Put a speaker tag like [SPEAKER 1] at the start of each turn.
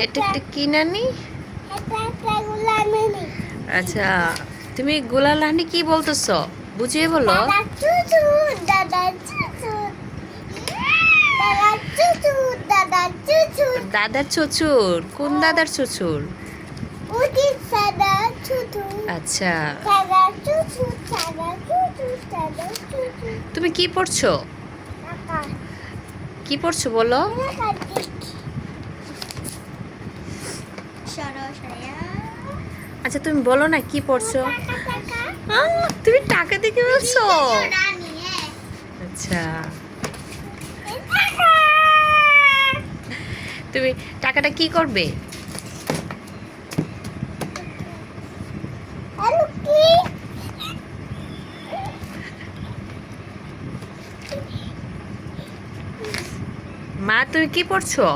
[SPEAKER 1] এটা একটা কি নানি? আচ্ছা, তুমি গুলালানি কি বলতেছো? বুঝিয়ে বলো। দাদার শ্বশুর? কোন দাদার শ্বশুর? আচ্ছা, তুমি কি পড়ছো? কি পড়ছো বলো? আচ্ছা, তুমি বলো না কি পড়ছো? তুমি টাকা দেখে বলছো? আচ্ছা, তুমি টাকাটা কি করবে? মা, তুমি কি পড়ছো?